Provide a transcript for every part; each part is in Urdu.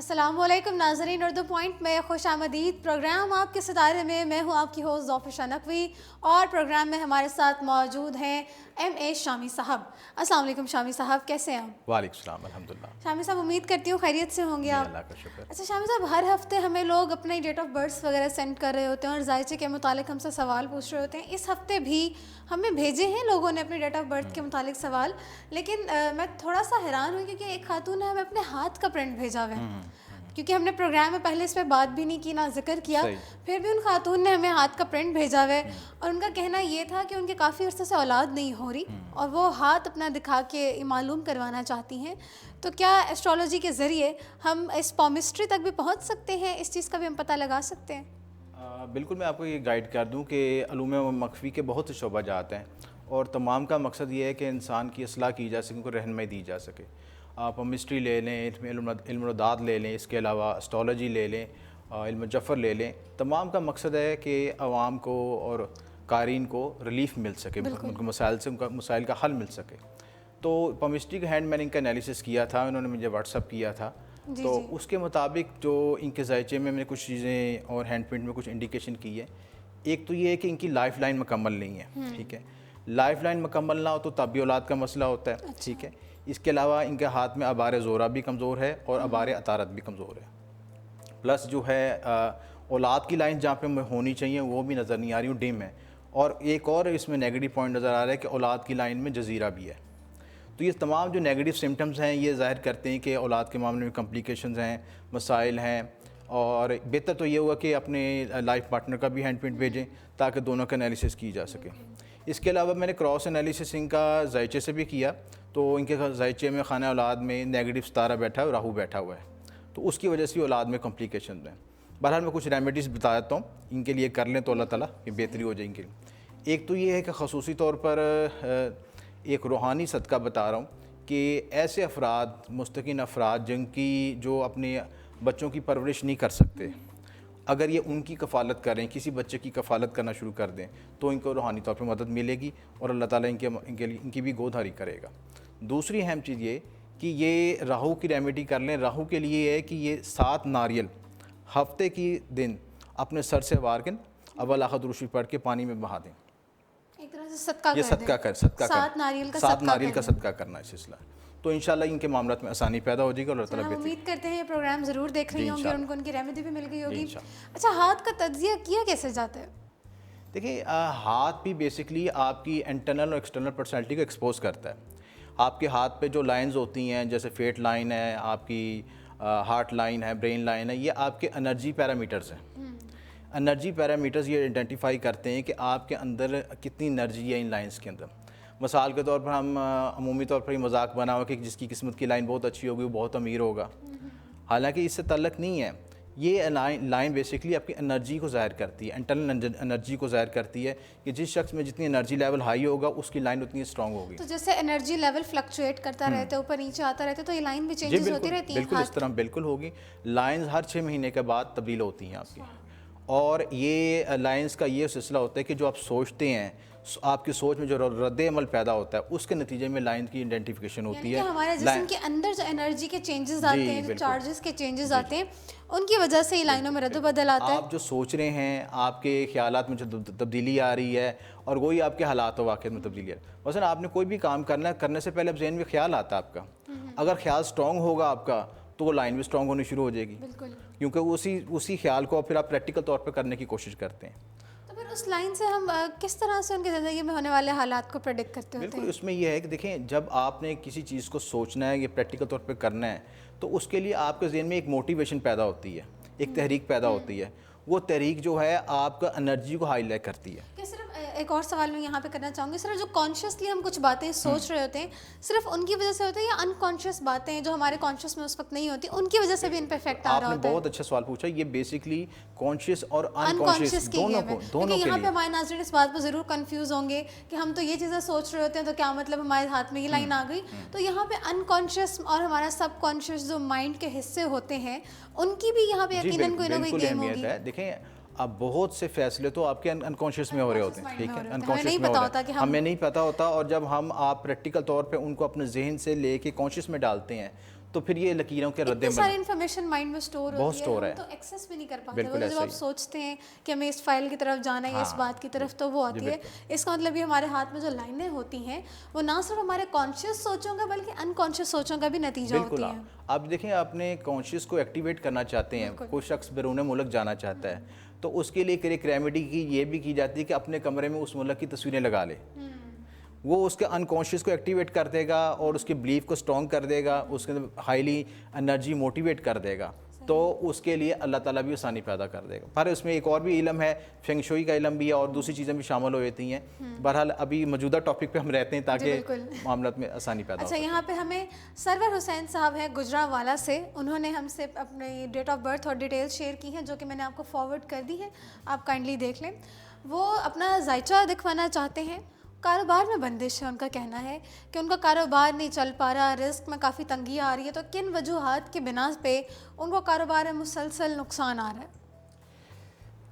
السلام علیکم ناظرین، اردو پوائنٹ میں خوش آمدید۔ پروگرام آپ کے ستارے میں ہوں آپ کی ہوسٹ ظوفر نقوی، اور پروگرام میں ہمارے ساتھ موجود ہیں ایم اے شامی صاحب۔ السلام علیکم شامی صاحب، کیسے ہیں آپ؟ وعلیکم السلام، الحمدللہ۔ شامی صاحب امید کرتی ہوں خیریت سے ہوں گے آپ۔ اللہ کا شکر۔ اچھا شامی صاحب، ہر ہفتے ہمیں لوگ اپنے ڈیٹ آف برتھ وغیرہ سینڈ کر رہے ہوتے ہیں اور ذائچے کے متعلق ہم سے سوال پوچھ رہے ہوتے ہیں۔ اس ہفتے بھی ہمیں بھیجے ہیں لوگوں نے اپنے ڈیٹ آف برتھ کے متعلق سوال، لیکن میں تھوڑا سا حیران ہوئی کیونکہ ایک خاتون نے ہمیں اپنے ہاتھ کا پرنٹ بھیجا ہوا ہے، کیونکہ ہم نے پروگرام میں پہلے اس پہ بات بھی نہیں کی، نہ ذکر کیا، پھر بھی ان خاتون نے ہمیں ہاتھ کا پرنٹ بھیجا ہوا ہے، اور ان کا کہنا یہ تھا کہ ان کے کافی عرصے سے اولاد نہیں ہو رہی اور وہ ہاتھ اپنا دکھا کے معلوم کروانا چاہتی ہیں۔ تو کیا ایسٹرالوجی کے ذریعے ہم اس پامسٹری تک بھی پہنچ سکتے ہیں؟ اس چیز کا بھی ہم پتہ لگا سکتے ہیں؟ بالکل، میں آپ کو یہ گائیڈ کر دوں کہ علوم مخفی کے بہت سے شعبہ جات ہیں، اور تمام کا مقصد یہ ہے کہ انسان کی اصلاح کی جا سکے، ان کو رہنمائی دی جا سکے۔ آپ مسٹری لے لیں، علم رداد لے لیں، اس کے علاوہ اسٹرالوجی لے لیں، علم جفر لے لیں، تمام کا مقصد ہے کہ عوام کو اور قارئین کو ریلیف مل سکے، ان کے مسائل سے ان کا مسائل کا حل مل سکے۔ تو پامسٹری کا ہینڈ میننگ کا انالیسس کیا تھا، انہوں نے مجھے واٹس اپ کیا تھا، تو اس کے مطابق جو ان کے ذائچے میں نے کچھ چیزیں اور ہینڈ پرنٹ میں کچھ انڈیکیشن کی ہے۔ ایک تو یہ ہے کہ ان کی لائف لائن مکمل نہیں ہے، ٹھیک ہے، لائف لائن مکمل نہ ہو تو تب بھی اولاد کا مسئلہ ہوتا ہے، ٹھیک ہے۔ اس کے علاوہ ان کے ہاتھ میں آبار زورہ بھی کمزور ہے اور آبار اطارت بھی کمزور ہے، پلس جو ہے اولاد کی لائن جہاں پہ ہونی چاہیے وہ بھی نظر نہیں آ رہی، وہ ڈم ہے، اور ایک اور اس میں نیگیٹو پوائنٹ نظر آ رہا ہے کہ اولاد کی لائن میں جزیرہ بھی ہے۔ تو یہ تمام جو نیگیٹو سمٹمز ہیں یہ ظاہر کرتے ہیں کہ اولاد کے معاملے میں کمپلیکیشنز ہیں، مسائل ہیں، اور بہتر تو یہ ہوا کہ اپنے لائف پارٹنر کا بھی ہینڈ پرنٹ بھیجیں تاکہ دونوں کا انالیسس کی جا سکے۔ اس کے علاوہ میں نے کراس انالیسس ان کا ذائچے سے بھی کیا، تو ان کے ذائچے میں خانہ اولاد میں نیگیٹو ستارہ بیٹھا ہے اور راہو بیٹھا ہوا ہے، تو اس کی وجہ سے اولاد میں کمپلیکیشنز ہیں۔ بہرحال میں کچھ ریمیڈیز بتا دیتا ہوں، ان کے لیے کر لیں تو اللہ تعالیٰ یہ بہتری ہو جائے ان کے لیے۔ ایک تو یہ ہے کہ خصوصی طور پر ایک روحانی صدقہ بتا رہا ہوں کہ ایسے افراد، مستقین افراد جن کی جو اپنے بچوں کی پرورش نہیں کر سکتے، اگر یہ ان کی کفالت کریں، کسی بچے کی کفالت کرنا شروع کر دیں تو ان کو روحانی طور پہ مدد ملے گی اور اللہ تعالیٰ ان کی بھی گود ہاری کرے گا۔ دوسری اہم چیز یہ کہ یہ راہو کی ریمیڈی کر لیں۔ راہو کے لیے یہ ہے کہ یہ 7 ناریل ہفتے کی دن اپنے سر سے وار کے اول آخر درود شریف پڑھ کے پانی میں بہا دیں۔ ایک طرح سے صدقہ یہ صدقہ کر 7 ناریل کا صدقہ کرنا ہے سلسلہ، تو انشاءاللہ ان کے معاملات میں آسانی پیدا ہو جائے گی اور اللہ تعالیٰ ہم امید کرتے ہیں یہ پروگرام ضرور دیکھ رہی ہوں گے، ان کو ان کی ریمیڈی بھی مل گئی ہوگی۔ انشاءاللہ۔ اچھا، ہاتھ کا تجزیہ کیا کیسے جاتا ہے؟ دیکھیں، ہاتھ بھی بیسکلی آپ کی انٹرنل اور ایکسٹرنل پرسنالٹی کو ایکسپوز کرتا ہے۔ آپ کے ہاتھ پہ جو لائنز ہوتی ہیں، جیسے فیٹ لائن ہے، آپ کی ہارٹ لائن ہے، برین لائن ہے، یہ آپ کے انرجی پیرامیٹرز ہیں۔ انرجی پیرامیٹرز یہ آئیڈینٹیفائی کرتے ہیں کہ آپ کے اندر کتنی انرجی ہے ان لائنز کے اندر۔ مثال کے طور پر ہم عمومی طور پر یہ مذاق بنا ہوا کہ جس کی قسمت کی لائن بہت اچھی ہوگی وہ بہت امیر ہوگا، حالانکہ اس سے تعلق نہیں ہے۔ یہ لائن بیسکلی آپ کی انرجی کو ظاہر کرتی ہے، انٹرنل انرجی کو ظاہر کرتی ہے کہ جس شخص میں جتنی انرجی لیول ہائی ہوگا اس کی لائن اتنی اسٹرانگ ہوگی۔ تو جیسے انرجی لیول فلکچویٹ کرتا رہتا ہے، اوپر نیچے آتا رہتا ہے، تو یہ لائن بھی چینجز ہوتی رہتی ہیں؟ بالکل اس طرح بالکل ہوگی۔ لائنز ہر 6 مہینے کے بعد تبدیل ہوتی ہیں آپ کی، اور یہ لائنز کا یہ سلسلہ ہوتا ہے کہ جو آپ سوچتے ہیں، آپ کی سوچ میں جو رد عمل پیدا ہوتا ہے اس کے نتیجے میں لائن کی آئیڈینٹیفیکیشن ہوتی ہے۔ یعنی کہ ہمارے جسم کے اندر جو انرجی کے چینجز آتے ہیں، جو چارجز کے چینجز آتے ہیں، ان کی وجہ سے یہ لائنوں میں رد و بدل آتا ہے۔ آپ جو سوچ رہے ہیں، آپ کے خیالات میں جو تبدیلی آ رہی ہے، اور وہی آپ کے حالات و واقعات میں تبدیلی آ رہی ہے۔ مثلا آپ نے کوئی بھی کام کرنے سے پہلے اب ذہن میں خیال آتا ہے آپ کا، اگر خیال اسٹرانگ ہوگا آپ کا تو وہ لائن بھی اسٹرانگ ہونی شروع ہو جائے گی، کیونکہ اسی خیال کو پھر آپ پریکٹیکل طور پہ کرنے کی کوشش کرتے ہیں۔ تو پھر اس لائن سے ہم کس طرح سے ان کی زندگی میں ہونے والے حالات کو پریڈکٹ کرتے ہوتے ہیں؟ بالکل، اس میں یہ ہے کہ دیکھیں، جب آپ نے کسی چیز کو سوچنا ہے، یہ پریکٹیکل طور پہ کرنا ہے، تو اس کے لیے آپ کے ذہن میں ایک موٹیویشن پیدا ہوتی ہے، ایک تحریک پیدا ہوتی ہے۔ وہ تحریک جو ہے آپ کا انرجی کو ہائی لائٹ کرتی ہے۔ کہ صرف ایک اور سوال میں یہاں پہ کرنا چاہوں گی، صرف جو کانشیسلی ہم کچھ باتیں سوچ رہے ہوتے ہیں صرف ان کی وجہ سے ہوتے ہیں، یا انکانشیس باتیں جو ہمارے کانشیس میں اس وقت نہیں ہوتی ان کی وجہ سے بھی ان پہ افیکٹ آ رہا ہوتا ہے؟ آپ نے بہت اچھا سوال پوچھا۔ یہ بیسکلی کانشیس اور انکانشیس دونوں کے لیے۔ یہاں پہ ہمارے ناظرین اس بات پہ ضرور کنفیوز ہوں گے کہ ہم تو یہ چیزیں سوچ رہے ہوتے ہیں تو کیا مطلب ہمارے ہاتھ میں یہ لائن آ گئی؟ تو یہاں پہ انکانشیس اور ہمارا سب کانشیس جو مائنڈ کے حصے ہوتے ہیں ان کی بھی یہاں پہ یقیناً کوئی نہ کوئی گیم ہوگی۔ دیکھیں، اب بہت سے فیصلے تو آپ کے انکانشیس میں ہو رہے ہوتے ہیں، ٹھیک ہے، انکانشیس میں ہو رہے ہیں، ہمیں نہیں پتہ ہوتا، اور جب ہم آپ پریکٹیکل طور پہ ان کو اپنے ذہن سے لے کے کانشیس میں ڈالتے ہیں تو پھر یہ لکیروں کے رد اتنی ساری انفارمیشن مائنڈ میں اسٹور ہوتی ہے، ہم تو ایکسیس بھی نہیں کر پاتے. وہ جب آپ سوچتے ہیں کہ ہمیں اس فائل کی طرف جانا ہے، اس بات کی طرف، تو وہ آتی ہے. اس کا مطلب یہ ہمارے ہاتھ میں جو لائنیں ہوتی ہیں وہ نہ صرف ہمارے کانشیس سوچوں کا بلکہ انکانشیس سوچوں کا بھی نتیجہ ہوتی ہے. آپ دیکھیں اپنے کانشیس کو ایکٹیویٹ کرنا چاہتے ہیں، کوئی شخص بیرون ملک جانا چاہتا ہے تو اس کے لیے ایک ریمیڈی کی یہ بھی کی جاتی ہے کہ اپنے کمرے میں اس ملک کی تصویریں لگا لے. وہ اس کے انکانشیس کو ایکٹیویٹ کر دے گا اور اس کی بلیف کو اسٹرانگ کر دے گا، اس کے ہائیلی انرجی موٹیویٹ کر دے گا، تو اس کے لیے اللہ تعالیٰ بھی آسانی پیدا کر دے گا. پر اس میں ایک اور بھی علم ہے، فینگ شوئی کا علم بھی ہے اور دوسری چیزیں بھی شامل ہو جاتی ہیں. بہرحال ابھی موجودہ ٹاپک پہ ہم رہتے ہیں تاکہ معاملات میں آسانی پیدا ہو. اچھا، یہاں پہ ہمیں سرور حسین صاحب ہیں گجرانوالا سے، انہوں نے ہم سے اپنی ڈیٹ آف برتھ اور ڈیٹیلز شیئر کی ہیں جو کہ میں نے آپ کو فارورڈ کر دی ہے، آپ کائنڈلی دیکھ لیں. وہ اپنا ذائچہ دکھوانا چاہتے ہیں. کاروبار میں بندش ہے، ان کا کہنا ہے کہ ان کا کاروبار نہیں چل پا رہا، رزق میں کافی تنگی آ رہی ہے. تو کن وجوہات کی بنا پہ ان کو کاروبار میں مسلسل نقصان آ رہا ہے؟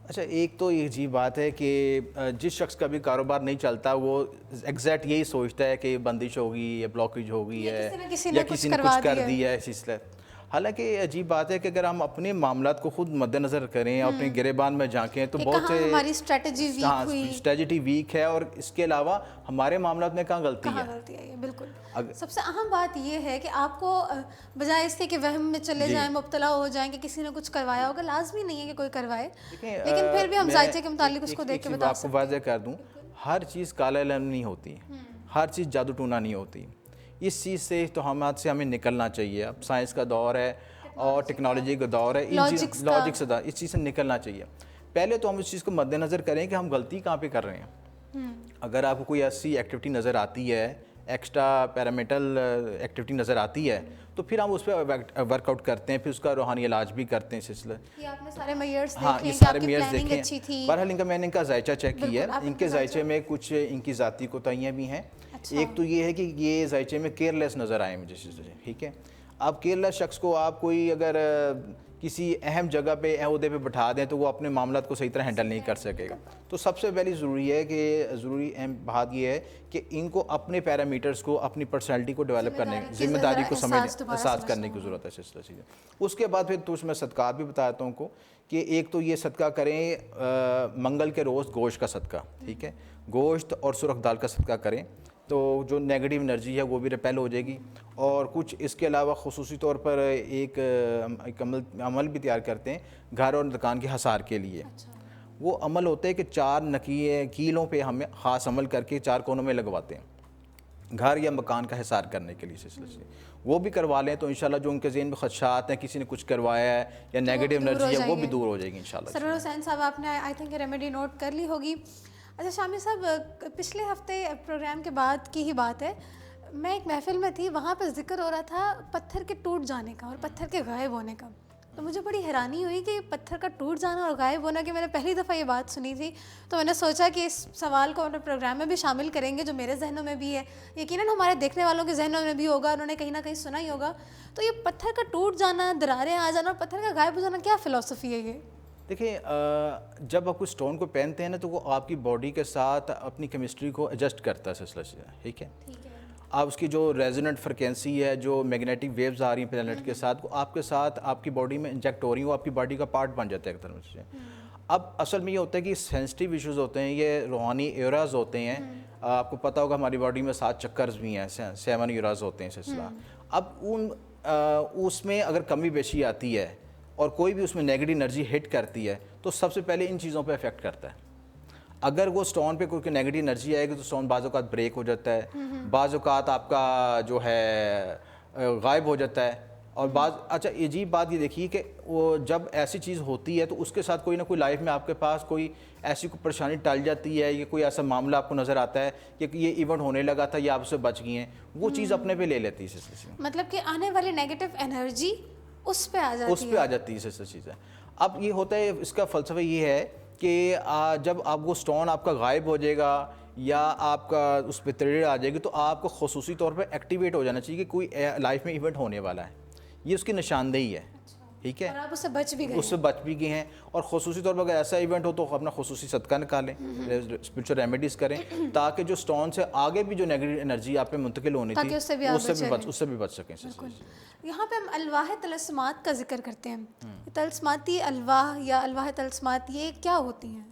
اچھا، ایک تو یہ عجیب بات ہے کہ جس شخص کا بھی کاروبار نہیں چلتا وہ ایگزیکٹ یہی سوچتا ہے کہ بندش ہوگی یا بلاکیج ہوگی ہے یا کسی نے کچھ کر دیا ہے اس سلسلے. حالانکہ عجیب بات ہے کہ اگر ہم اپنے معاملات کو خود مد نظر کریں، اپنے گریبان میں جھانکیں تو بہت سے ہماری اسٹریٹجی ویک ہے اور اس کے علاوہ ہمارے معاملات میں کہاں غلطی ہے. بالکل. سب سے اہم بات یہ ہے کہ آپ کو بجائے اس کے کہ وہم میں چلے جائیں، مبتلا ہو جائیں کہ کسی نے کچھ کروایا ہوگا، لازمی نہیں ہے کہ کوئی کروائے، لیکن پھر بھی ہم ذائچے کے متعلق اس کو دیکھ کے بتا سکتے ہیں. آپ کو واضح کر دوں، ہر چیز کالا علم نہیں ہوتی، ہر چیز جادو ٹونا نہیں ہوتی. اس چیز سے توہمات سے ہمیں نکلنا چاہیے. اب سائنس کا دور ہے اور ٹیکنالوجی کا دور ہے، لاجک سے اس چیز سے نکلنا چاہیے. پہلے تو ہم اس چیز کو مد نظر کریں کہ ہم غلطی کہاں پہ کر رہے ہیں. اگر آپ کو کوئی ایسی ایکٹیویٹی نظر آتی ہے، ایکسٹرا پیرامیٹل ایکٹیویٹی نظر آتی ہے، تو پھر ہم اس پہ ورک آؤٹ کرتے ہیں، پھر اس کا روحانی علاج بھی کرتے ہیں. سلسلہ یہ سارے میئرز دیکھیں. بہرحال میں نے ان کا ذائچہ چیک کیا ہے. ان کے ذائچے میں کچھ ان کی ذاتی کوتاہیاں بھی ہیں. ایک تو یہ ہے کہ یہ ذائچے میں کیئرلیس نظر آئے مجھے. ٹھیک ہے، اب کیئرلیس شخص کو آپ کوئی اگر کسی اہم جگہ پہ عہدے پہ بٹھا دیں تو وہ اپنے معاملات کو صحیح طرح ہینڈل نہیں کر سکے گا. تو سب سے پہلی ضروری ہے کہ اہم بات یہ ہے کہ ان کو اپنے پیرامیٹرز کو، اپنی پرسنالٹی کو ڈیولپ کرنے، ذمہ داری کو احساس کرنے کی ضرورت ہے. سلسلہ چیزیں. اس کے بعد پھر تو میں صدقات بھی بتاتا ہوں کو کہ ایک تو یہ صدقہ کریں منگل کے روز گوشت کا صدقہ. ٹھیک ہے، گوشت اور سرخ دال کا صدقہ کریں تو جو نیگیٹو انرجی ہے وہ بھی ریپیل ہو جائے گی. اور کچھ اس کے علاوہ خصوصی طور پر ایک عمل بھی تیار کرتے ہیں گھر اور دکان کے حصار کے لیے. وہ عمل ہوتا ہے کہ 4 کیلوں پہ ہمیں خاص عمل کر کے 4 کونوں میں لگواتے ہیں گھر یا مکان کا حصار کرنے کے لیے. سلسلے سے وہ بھی کروا لیں تو انشاءاللہ جو ان کے ذہن میں خدشات ہیں، کسی نے کچھ کروایا ہے یا نیگیٹو انرجی ہے، وہ بھی دور ہو جائے گی انشاءاللہ. سرور حسین صاحب، آپ نے آئی تھنک ریمیڈی نوٹ کر لی ہوگی. اچھا شامی صاحب، پچھلے ہفتے پروگرام کے بعد کی ہی بات ہے، میں ایک محفل میں تھی، وہاں پہ ذکر ہو رہا تھا پتھر کے ٹوٹ جانے کا اور پتھر کے غائب ہونے کا. تو مجھے بڑی حیرانی ہوئی کہ پتھر کا ٹوٹ جانا اور غائب ہونا، کہ میں نے پہلی دفعہ یہ بات سنی تھی. تو میں نے سوچا کہ اس سوال کو اپنے پروگرام میں بھی شامل کریں گے، جو میرے ذہنوں میں بھی ہے، یقیناً ہمارے دیکھنے والوں کے ذہنوں میں بھی ہوگا، انہوں نے کہیں نہ کہیں سنا ہی ہوگا. تو یہ پتھر کا ٹوٹ جانا، دراریں آ جانا اور پتھر کا غائب ہو جانا، کیا فلسفی ہے یہ؟ دیکھیں، جب آپ کوئی اسٹون کو پہنتے ہیں نا تو وہ آپ کی باڈی کے ساتھ اپنی کیمسٹری کو ایڈجسٹ کرتا ہے. سلسلہ سے ٹھیک ہے، آپ اس کی جو ریزوننٹ فریکوینسی ہے، جو میگنیٹک ویوز آ رہی ہیں پلینٹ کے ساتھ، وہ آپ کے ساتھ آپ کی باڈی میں انجیکٹ ہو رہی ہیں، وہ آپ کی باڈی کا پارٹ بن جاتا ہے ایک طرح سے. اب اصل میں یہ ہوتا ہے کہ سینسٹیو ایشوز ہوتے ہیں، یہ روحانی ایراز ہوتے ہیں. آپ کو پتہ ہوگا ہماری باڈی میں 7 چکرز بھی ہیں، 7 ایراز ہوتے ہیں. سلسلہ اب اس میں اگر کمی بیشی آتی ہے اور کوئی بھی اس میں نیگیٹو انرجی ہٹ کرتی ہے تو سب سے پہلے ان چیزوں پہ افیکٹ کرتا ہے. اگر وہ اسٹون پہ کوئی نیگیٹو انرجی آئے گی تو اسٹون بعض اوقات بریک ہو جاتا ہے، بعض اوقات آپ کا جو ہے غائب ہو جاتا ہے. اور اچھا عجیب بات یہ دیکھیے کہ وہ جب ایسی چیز ہوتی ہے تو اس کے ساتھ کوئی نہ کوئی لائف میں آپ کے پاس کوئی ایسی کوئی پریشانی ٹل جاتی ہے یا کوئی ایسا معاملہ آپ کو نظر آتا ہے کہ یہ ایونٹ ہونے لگا تھا یا آپ سے بچ گئی ہیں، وہ چیز اپنے پہ لے لیتی ہے. مطلب کہ آنے والی نیگیٹو انرجی اس پہ آ جاتی ہے. سلسلہ چیز ہے. اب یہ ہوتا ہے، اس کا فلسفہ یہ ہے کہ جب آپ وہ اسٹون آپ کا غائب ہو جائے گا یا آپ کا اس پہ تریڑ آ جائے گی تو آپ کو خصوصی طور پہ ایکٹیویٹ ہو جانا چاہیے کہ کوئی لائف میں ایونٹ ہونے والا ہے. یہ اس کی نشاندہی ہے. ٹھیک ہے, اور آپ اس سے بچ بھی گئے, اس سے بچ بھی گئے ہیں. اور خصوصی طور پر اگر ایسا ایونٹ ہو تو اپنا خصوصی صدقہ نکالیں, اسپرچل ریمیڈیز کریں, تاکہ جو سٹون سے آگے بھی جو نیگیٹو انرجی آپ پہ منتقل ہونی تھی اس سے بھی بچ سکیں. یہاں پہ ہم الواح طلسمات کا ذکر کرتے ہیں. طلسماتی الواح یا الواح طلسمات یہ کیا ہوتی ہیں؟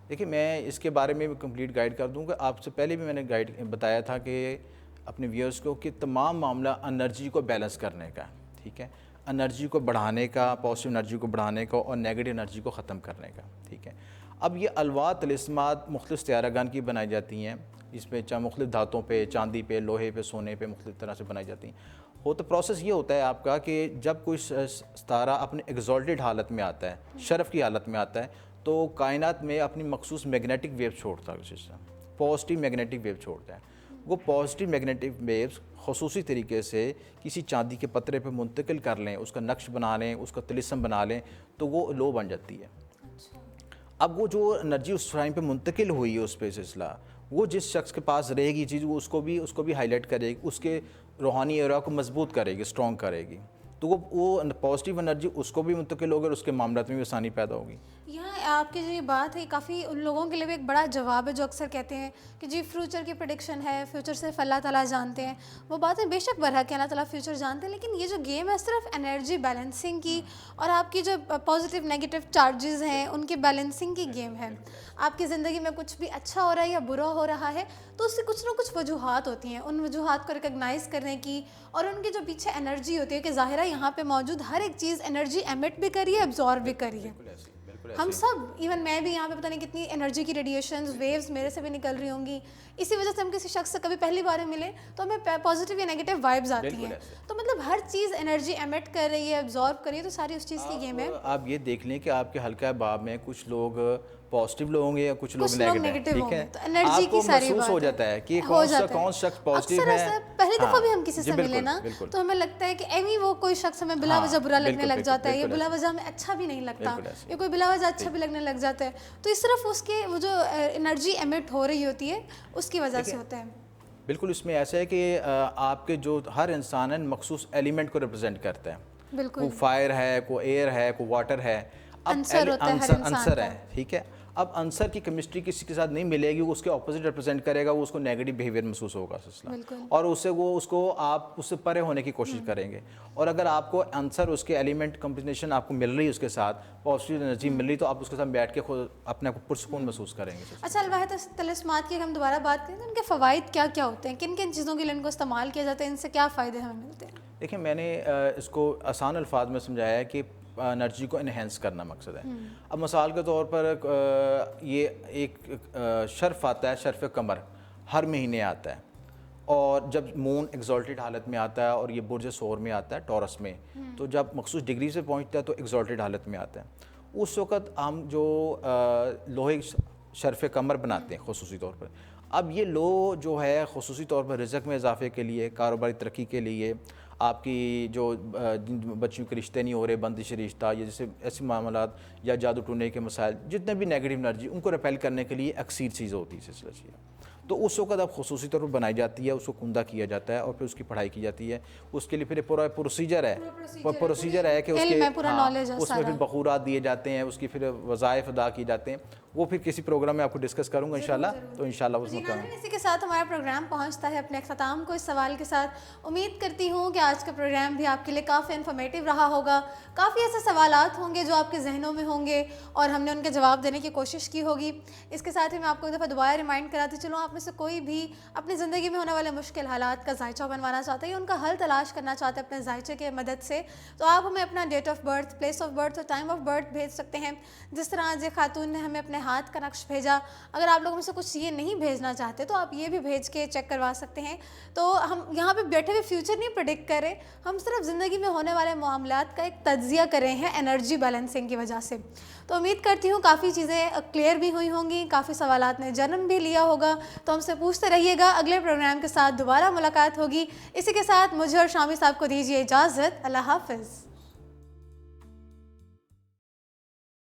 دیکھیے میں اس کے بارے میں بھی کمپلیٹ گائیڈ کر دوں گا. آپ سے پہلے بھی میں نے گائیڈ بتایا تھا کہ اپنے ویورز کو کہ تمام معاملہ انرجی کو بیلنس کرنے کا, ٹھیک ہے, انرجی کو بڑھانے کا, پازیٹیو انرجی کو بڑھانے کا اور نیگیٹو انرجی کو ختم کرنے کا, ٹھیک ہے. اب یہ الواح طلسمات مختلف سیارہ گان کی بنائی جاتی ہیں, اس میں مختلف دھاتوں پہ, چاندی پہ, لوہے پہ, سونے پہ, مختلف طرح سے بنائی جاتی ہیں. پروسیس یہ ہوتا ہے آپ کا کہ جب کوئی ستارہ اپنے ایگزالٹڈ حالت میں آتا ہے, شرف کی حالت میں آتا ہے, تو کائنات میں اپنی مخصوص میگنیٹک ویو چھوڑتا ہے, پازیٹیو میگنیٹک ویو چھوڑتا ہے. وہ پازیٹیو میگنیٹک ویوز خصوصی طریقے سے کسی چاندی کے پترے پہ منتقل کر لیں, اس کا نقش بنا لیں, اس کا طلسم بنا لیں, تو وہ لو بن جاتی ہے. اب وہ جو انرجی اس ٹائم پہ منتقل ہوئی ہے اس پہ سلسلہ, وہ جس شخص کے پاس رہے گی چیز, وہ اس کو بھی ہائی لائٹ کرے گی, اس کے روحانی ایرا کو مضبوط کرے گی, اسٹرانگ کرے گی. تو وہ پازیٹیو انرجی اس کو بھی منتقل ہوگی اور اس کے معاملات میں بھی آسانی پیدا ہوگی. یہاں آپ کی جو یہ بات ہے کافی ان لوگوں کے لیے بھی ایک بڑا جواب ہے جو اکثر کہتے ہیں کہ جی فیوچر کی پریڈکشن ہے, فیوچر صرف اللہ تعالیٰ جانتے ہیں. وہ باتیں بے شک برحق ہے, اللہ تعالیٰ فیوچر جانتے ہیں, لیکن یہ جو گیم ہے صرف انرجی بیلنسنگ کی اور آپ کی جو پازیٹیو نیگیٹو چارجز ہیں ان کی بیلنسنگ کی گیم ہے. آپ کی زندگی میں کچھ بھی اچھا ہو رہا ہے یا برا ہو رہا ہے تو اس سے کچھ نہ کچھ وجوہات ہوتی ہیں. ان وجوہات کو ریکگنائز کرنے کی اور ان کے جو پیچھے انرجی ہوتی ہے کہ ظاہرہ یہاں پہ موجود ہر ایک چیز انرجی ایمٹ بھی کری ہے, ابزارب بھی کری ہے. ہم سب, ایون میں بھی یہاں پہ پتہ نہیں کتنی انرجی کی ریڈیشنز ویوز میرے سے بھی نکل رہی ہوں گی. اسی وجہ سے ہم کسی شخص سے کبھی پہلی بار ملیں تو ہمیں پازیٹیو یا نیگیٹو وائبز آتی ہیں. تو مطلب ہر چیز انرجی ایمٹ کر رہی ہے, ابزارب کر رہی ہے, تو ساری اس چیز کی گیم ہے. آپ یہ دیکھ لیں کہ آپ کے حلقہ باب میں کچھ لوگ پازیٹیو لوگ ہوں گے یا کچھ لوگ نیگیٹو, ٹھیک ہے. انرجی کی ساری محسوس ہو جاتا ہے کہ کون شخص پازیٹیو ہے. پہلی دفعہ بھی ہم کسی سے ملے نا تو ہمیں لگتا ہے کہ ایویں وہ کوئی شخص ہمیں بلا وجہ برا لگنے لگ جاتا ہے, یا بلا وجہ ہمیں اچھا بھی نہیں لگتا, یا کوئی بلا وجہ اچھا بھی لگنے لگ جاتا ہے. تو اس طرف اس کے وہ جو انرجی ایمٹ ہو رہی ہوتی ہے اس کی وجہ سے ہوتا ہے. بالکل اس میں ایسا ہے کہ آپ کے جو ہر انسان ہے مخصوص ایلیمنٹ کو ریپرزینٹ کرتا ہے. بالکل, کوئی فائر ہے, کوئی ایئر ہے, کوئی واٹر ہے, عنصر ہے, ٹھیک ہے. اب عنصر کی کیمسٹری کسی کے ساتھ نہیں ملے گی, وہ اس کے اپوزٹ ریپرزینٹ کرے گا, وہ اس کو نیگیٹو بیہیویئر محسوس ہوگا اور اس سے آپ اس سے پرے ہونے کی کوشش کریں گے. اور اگر آپ کو عنصر اس کے ایلیمنٹ کمبینیشن آپ کو مل رہی ہے, اس کے ساتھ پازیٹیو انرجی مل رہی, تو آپ اس کے ساتھ بیٹھ کے خود اپنے آپ کو پرسکون محسوس کریں گے. اچھا, الواح طلسمات کی ہم دوبارہ بات کریں تو ان کے فوائد کیا کیا ہوتے ہیں, کن کن چیزوں کے لیے ان کو استعمال کیا جاتا ہے, ان سے کیا فائدے ہمیں ملتے ہیں؟ دیکھیں میں نے اس کو آسان الفاظ میں سمجھایا ہے کہ انرجی کو انہینس کرنا مقصد ہے. اب مثال کے طور پر یہ ایک شرف آتا ہے, شرف قمر ہر مہینے آتا ہے, اور جب مون ایگزالٹڈ حالت میں آتا ہے اور یہ برج ثور میں آتا ہے ٹورس میں, تو جب مخصوص ڈگری سے پہنچتا ہے تو ایگزالٹڈ حالت میں آتا ہے. اس وقت ہم جو لوہے شرف قمر بناتے ہیں خصوصی طور پر. اب یہ لو جو ہے خصوصی طور پر رزق میں اضافے کے لیے, کاروباری ترقی کے لیے, آپ کی جو بچیوں کے رشتے نہیں ہو رہے, بندش رشتہ, یا جیسے ایسے معاملات یا جادو ٹونے کے مسائل, جتنے بھی نیگیٹو انرجی ان کو ریپیل کرنے کے لیے اکثیر چیز ہوتی ہے سلسلہ چیز. تو اس وقت اب خصوصی طور پر بنائی جاتی ہے, اس کو کندہ کیا جاتا ہے اور پھر اس کی پڑھائی کی جاتی ہے. اس کے لیے پھر پورا پروسیجر ہے کہ اس میں پھر بخورات دیے جاتے ہیں, اس کی پھر وظائف ادا کیے جاتے ہیں. وہ پھر کسی پروگرام میں آپ کو ڈسکس کروں گا انشاءاللہ, تو انشاءاللہ اس میں اسی کے ساتھ ہمارا پروگرام پہنچتا ہے اپنے اختتام کو اس سوال کے ساتھ. امید کرتی ہوں کہ آج کا پروگرام بھی آپ کے لیے کافی انفارمیٹیو رہا ہوگا. کافی ایسے سوالات ہوں گے جو آپ کے ذہنوں میں ہوں گے اور ہم نے ان کے جواب دینے کی کوشش کی ہوگی. اس کے ساتھ ہی میں آپ کو ایک دفعہ دوبارہ ریمائنڈ کراتی چلوں, آپ میں سے کوئی بھی اپنی زندگی میں ہونے والے مشکل حالات کا ذائچہ بنوانا چاہتا ہے یا ان کا حل تلاش کرنا چاہتا ہے اپنے ذائچے کے مدد سے, تو آپ ہمیں اپنا date of birth, place of birth اور ٹائم آف برتھ بھیج سکتے ہیں. جس طرح آج خاتون نے ہمیں اپنے ہاتھ کا نقش بھیجا, اگر آپ لوگوں میں سے کچھ یہ نہیں بھیجنا چاہتے تو آپ یہ بھی بھیج کے چیک کروا سکتے ہیں. تو ہم یہاں پہ بیٹھے ہوئے فیوچر نہیں پریڈکٹ کر رہے, ہم صرف زندگی میں ہونے والے معاملات کا ایک تجزیہ کر رہے ہیں انرجی بیلنسنگ کی وجہ سے. تو امید کرتی ہوں کافی چیزیں کلیئر بھی ہوئی ہوں گی, کافی سوالات نے جنم بھی لیا ہوگا. تو ہم سے پوچھتے رہیے گا, اگلے پروگرام کے ساتھ دوبارہ ملاقات ہوگی. اسی کے ساتھ مجھے اور شامی صاحب کو دیجیے اجازت. اللہ حافظ.